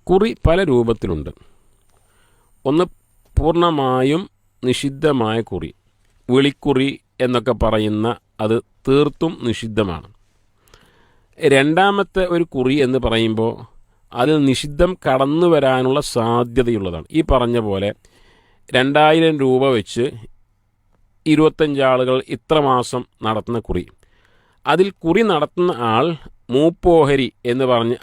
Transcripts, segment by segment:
കുറി പല രൂപത്തിലുണ്ട്. ഒന്ന് പൂർണ്ണമായും നിഷിദ്ധമായ കുറി, വിളിക്കുറി എന്നൊക്കെ പറയുന്ന അത് തീർത്തും നിഷിദ്ധമാണ്. രണ്ടാമത്തെ ഒരു കുറി എന്ന് പറയുമ്പോൾ അതിൽ നിഷിദ്ധം കടന്നു വരാനുള്ള സാധ്യതയുള്ളതാണ്. ഈ പറഞ്ഞ പോലെ 2000 രൂപ വെച്ച് 25 ആളുകൾ ഇത്ര മാസം നടത്തുന്ന കുറി, അതിൽ കുറി നടത്തുന്ന ആൾ മൂപ്പോഹരി എന്ന് പറഞ്ഞ്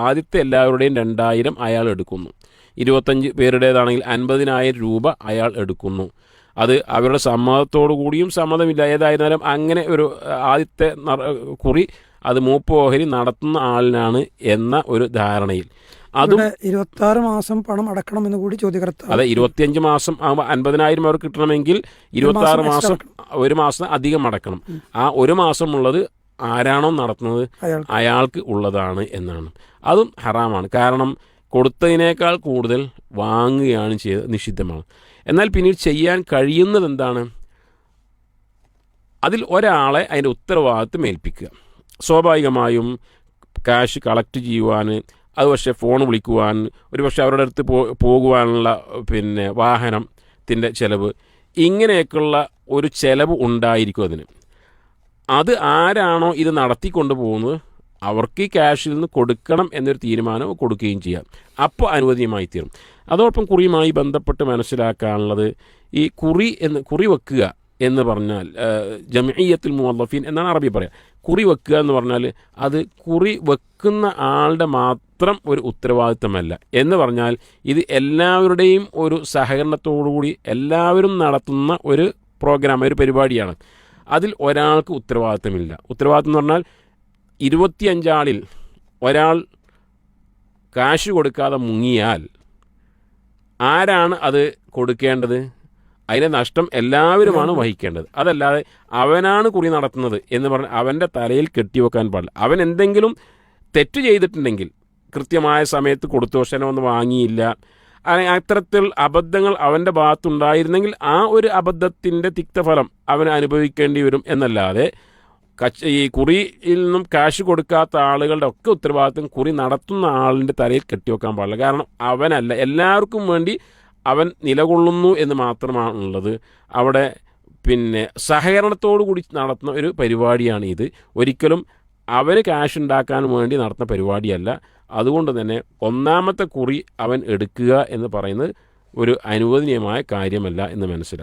ആദ്യത്തെ എല്ലാവരുടെയും 2000 അയാൾ എടുക്കുന്നു. 25 പേരുടേതാണെങ്കിൽ 50,000 രൂപ അയാൾ എടുക്കുന്നു. അത് അവരുടെ സമ്മതത്തോടു കൂടിയും സമ്മതമില്ല, ഏതായിരുന്നാലും അങ്ങനെ ഒരു ആദ്യത്തെ കുറി അത് മൂപ്പോഹരി നടത്തുന്ന ആളിനാണ് എന്ന ഒരു ധാരണയിൽ അതും 26 മാസം പണം അടക്കണം എന്ന് കൂടി ചോദ്യകർത്താവ്. അതെ, 25 മാസം ആകുമ്പോൾ 50,000 അവർക്ക് കിട്ടണമെങ്കിൽ 26 മാസം, ഒരു മാസം അധികം അടക്കണം. ആ ഒരു മാസമുള്ളത് ആരാണോ നടത്തുന്നത് അയാൾക്ക് ഉള്ളതാണ് എന്നാണ്. അതും ഹറാമാണ്. കാരണം കൊടുത്തതിനേക്കാൾ കൂടുതൽ വാങ്ങുകയാണ് ചെയ്തത്, നിഷിദ്ധമാണ്. എന്നാൽ പിന്നീട് ചെയ്യാൻ കഴിയുന്നത് എന്താണ്? അതിൽ ഒരാളെ അതിൻ്റെ ഉത്തരവാദിത്വം ഏൽപ്പിക്കുക. സ്വാഭാവികമായും ക്യാഷ് കളക്ട് ചെയ്യുവാൻ, അത് പക്ഷേ ഫോൺ വിളിക്കുവാൻ, ഒരു പക്ഷേ അവരുടെ അടുത്ത് പോകുവാനുള്ള വാഹനത്തിൻ്റെ ചിലവ്, ഇങ്ങനെയൊക്കെയുള്ള ഒരു ചിലവ് ഉണ്ടായിരിക്കും അതിന്. അത് ആരാണോ ഇത് നടത്തിക്കൊണ്ട് പോകുന്നത് അവർക്ക് ഈ ക്യാഷിൽ നിന്ന് കൊടുക്കണം എന്നൊരു തീരുമാനം കൊടുക്കുകയും ചെയ്യാം. അപ്പോൾ അനുവദനീയമായി തീരും. അതോടൊപ്പം കുറിയുമായി ബന്ധപ്പെട്ട് മനസ്സിലാക്കാനുള്ളത്, ഈ കുറി വെക്കുക എന്ന് പറഞ്ഞാൽ ജംഇയ്യത്തുൽ മുവല്ലഫീൻ എന്നാണ് അറബി പറയുക. കുറി വെക്കുക എന്ന് പറഞ്ഞാൽ അത് കുറി വെക്കുന്ന ആളുടെ മാത്രം ഒരു ഉത്തരവാദിത്തമല്ല. എന്ന് പറഞ്ഞാൽ ഇത് എല്ലാവരുടെയും ഒരു സഹകരണത്തോടുകൂടി എല്ലാവരും നടത്തുന്ന ഒരു പ്രോഗ്രാം, ഒരു പരിപാടിയാണ്. അതിൽ ഒരാൾക്ക് ഉത്തരവാദിത്തമില്ല. ഉത്തരവാദിത്തം എന്ന് പറഞ്ഞാൽ 25 ആളിൽ ഒരാൾ കാശ് കൊടുക്കാതെ മുങ്ങിയാൽ ആരാണ് അത് കൊടുക്കേണ്ടത്? അതിൻ്റെ നഷ്ടം എല്ലാവരുമാണ് വഹിക്കേണ്ടത്. അതല്ലാതെ അവനാണ് കുറി നടത്തുന്നത് എന്ന് പറഞ്ഞ് അവൻ്റെ തലയിൽ കെട്ടിവെക്കാൻ പാടില്ല. അവൻ എന്തെങ്കിലും തെറ്റ് ചെയ്തിട്ടുണ്ടെങ്കിൽ, കൃത്യമായ സമയത്ത് കൊടുത്തു വശനമൊന്നും വാങ്ങിയില്ല, അത്തരത്തിൽ അബദ്ധങ്ങൾ അവൻ്റെ ഭാഗത്തുണ്ടായിരുന്നെങ്കിൽ ആ ഒരു അബദ്ധത്തിൻ്റെ തിക്തഫലം അവന് അനുഭവിക്കേണ്ടി വരും. എന്നല്ലാതെ ഈ കുറിയിൽ നിന്നും കാശ് കൊടുക്കാത്ത ആളുകളുടെ ഒക്കെ ഉത്തരവാദിത്വം കുറി നടത്തുന്ന ആളിൻ്റെ തലയിൽ കെട്ടിവെക്കാൻ പാടില്ല. കാരണം അവനല്ല, എല്ലാവർക്കും വേണ്ടി അവൻ നിലകൊള്ളുന്നു എന്ന് മാത്രമാണുള്ളത്. അവിടെ സഹകരണത്തോടു കൂടി നടത്തുന്ന ഒരു പരിപാടിയാണ് ഇത്. ഒരിക്കലും അവന് ക്യാഷ് ഉണ്ടാക്കാൻ വേണ്ടി നടത്തുന്ന പരിപാടിയല്ല. അതുകൊണ്ട് തന്നെ ഒന്നാമത്തെ കുറി അവൻ എടുക്കുക എന്ന് പറയുന്നത് ഒരു അനുവദനീയമായ കാര്യമല്ല എന്ന് മനസ്സിലാക്കുക.